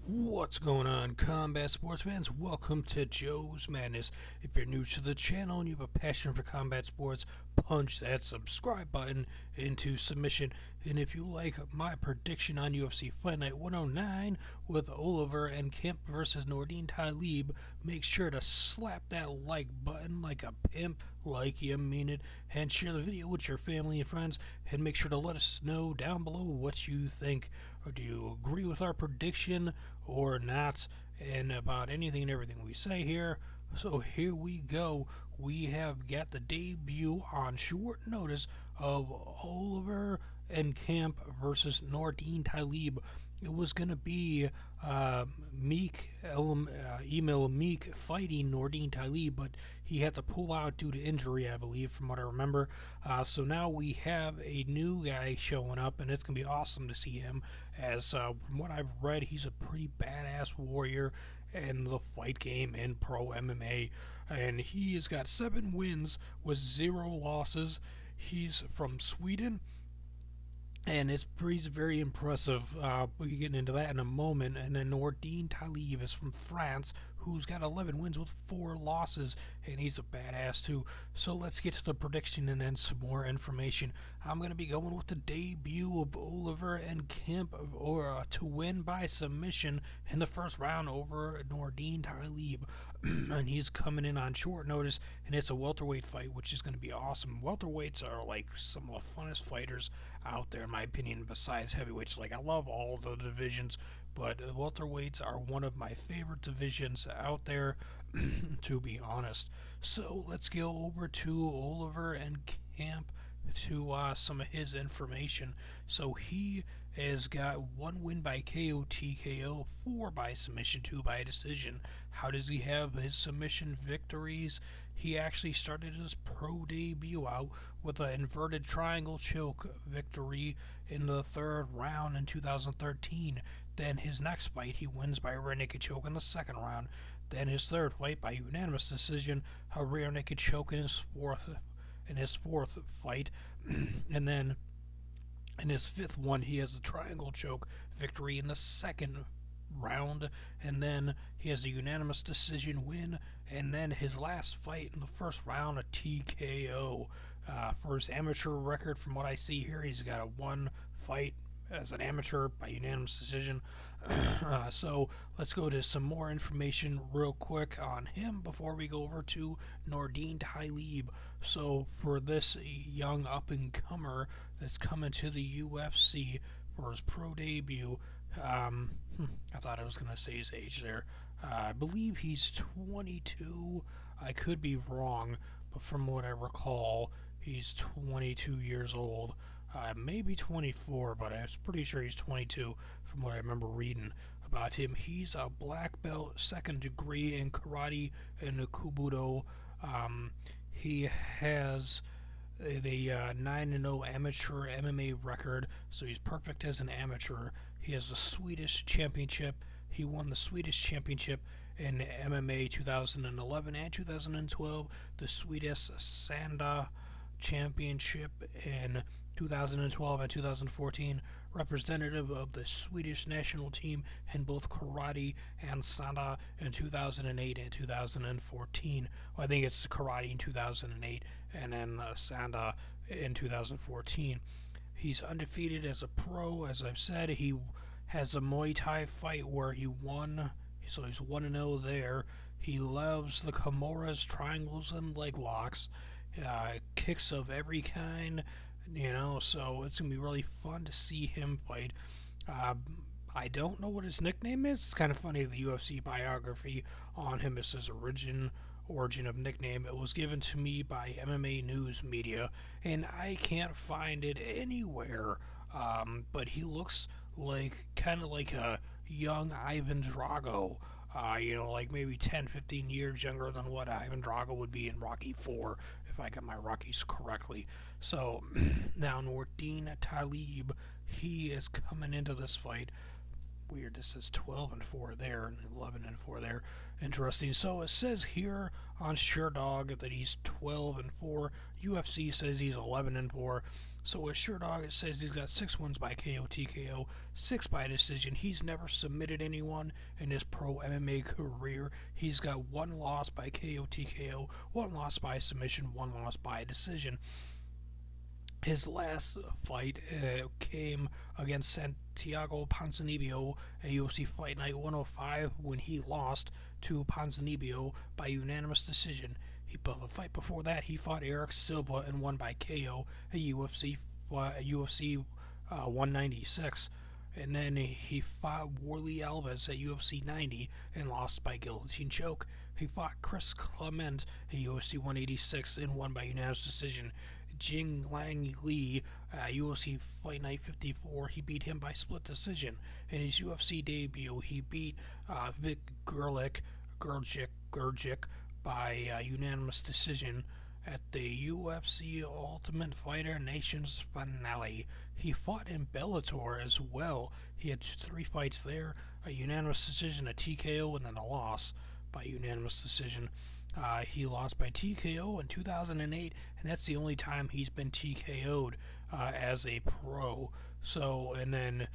What's going on, combat sports fans? Welcome to Joe's Madness. If you're new to the channel and you have a passion for combat sports, punch that subscribe button into submission. And if you like my prediction on UFC Fight Night 109 with Oliver Enkamp versus Nordine Taleb, make sure to slap that like button like a pimp, like you mean it, and share the video with your family and friends, and make sure to let us know down below what you think. Or do you agree with our prediction or not, and about anything and everything we say here? So here we go. We have got the debut on short notice of Oliver Enkamp versus Nordine Taleb. It was going to be Emil Meek fighting Nordine Taleb, but he had to pull out due to injury, I believe, from what I remember. So now we have a new guy showing up, and it's going to be awesome to see him, as from what I've read, he's a pretty badass warrior in the fight game in pro MMA, and he has got 7 wins with 0 losses. He's from Sweden, and it's very impressive. We'll get into that in a moment. And then Nordine Taleb is from France, who's got 11 wins with 4 losses, and he's a badass too. So let's get to the prediction and then some more information. I'm going to be going with the debut of Oliver Enkamp to win by submission in the first round over Nordine Taleb. And he's coming in on short notice, and it's a welterweight fight, which is going to be awesome. Welterweights are like some of the funnest fighters out there, in my opinion, besides heavyweights. Like, I love all the divisions, but welterweights are one of my favorite divisions out there, to be honest. So let's go over to Oliver Enkamp to some of his information. So he has got 1 win by KO, TKO, 4 by submission, 2 by decision. How does he have his submission victories? He actually started his pro debut out with an inverted triangle choke victory in the 3rd round in 2013. Then his next fight, he wins by a rear naked choke in the 2nd round. Then his 3rd fight by unanimous decision, a rear naked choke in his 4th fight. And then in his 5th one, he has a triangle choke victory in the 2nd round, and then he has a unanimous decision win, and then his last fight in the 1st round, a TKO. For his amateur record, from what I see here, he's got a 1 fight as an amateur by unanimous decision. So let's go to some more information real quick on him before we go over to Nordine Taleb. So for this young up-and-comer that's coming to the UFC for his pro debut, I thought I was going to say his age there. I believe he's 22. I could be wrong, but from what I recall, he's 22 years old. Maybe 24, but I was pretty sure he's 22 from what I remember reading about him. He's a black belt, 2nd degree in karate and Kubudo. He has the 9-0 amateur MMA record, so he's perfect as an amateur. He has the Swedish championship. He won the Swedish championship in MMA 2011 and 2012, the Swedish Sanda championship in 2012 and 2014, representative of the Swedish national team in both karate and sanda in 2008 and 2014. Well, I think it's karate in 2008 and then sanda in 2014. He's undefeated as a pro. As I've said, he has a Muay Thai fight where he won, so he's 1-0 there. He loves the Kimuras, triangles, and leg locks. Kicks of every kind, so it's going to be really fun to see him fight. I don't know what his nickname is. It's kind of funny, the UFC biography on him, it says origin of nickname. It was given to me by MMA News Media, and I can't find it anywhere. But he looks like kind of like a young Ivan Drago. Like maybe 10, 15 years younger than what Ivan Drago would be in Rocky 4, if I got my Rockies correctly. So, now Nordine Taleb, he is coming into this fight Weird, this says 12-4 there and 11-4 there. Interesting. So it says here on SureDog that he's 12-4. UFC says he's 11-4. So with SureDog, it says he's got 6 wins by KO, TKO, 6 by decision. He's never submitted anyone in his pro MMA career. He's got 1 loss by KO, TKO, 1 loss by submission, 1 loss by decision. His last fight came against Santiago Ponzinibbio at UFC Fight Night 105 when he lost to Ponzinibbio by unanimous decision. But the fight before that, he fought Eric Silva and won by KO at UFC 196. And then he fought Warley Alves at UFC 90 and lost by guillotine choke. He fought Chris Clement at UFC 186 and won by unanimous decision. Jing Lang Li, UFC Fight Night 54, he beat him by split decision. In his UFC debut, he beat Vic Gergic by unanimous decision at the UFC Ultimate Fighter Nations finale. He fought in Bellator as well. He had 3 fights there, a unanimous decision, a TKO, and then a loss by unanimous decision. He lost by TKO in 2008, and that's the only time he's been TKO'd as a pro. So, and then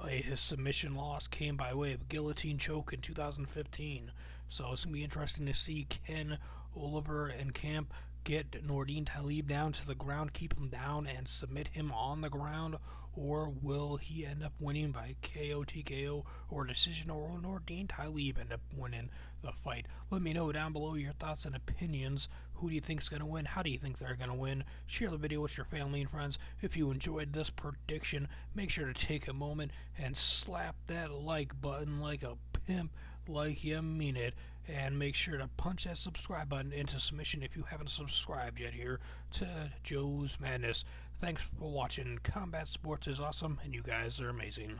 his submission loss came by way of guillotine choke in 2015. So it's going to be interesting to see, can Oliver Enkamp get Nordine Taleb down to the ground, keep him down, and submit him on the ground, or will he end up winning by KO, TKO, or decision, or will Nordine Taleb end up winning the fight? Let me know down below your thoughts and opinions. Who do you think's going to win? How do you think they're going to win? Share the video with your family and friends. If you enjoyed this prediction, make sure to take a moment and slap that like button like a pimp, like you mean it, and make sure to punch that subscribe button into submission if you haven't subscribed yet here to Joe's Madness. Thanks for watching. Combat sports is awesome, and you guys are amazing.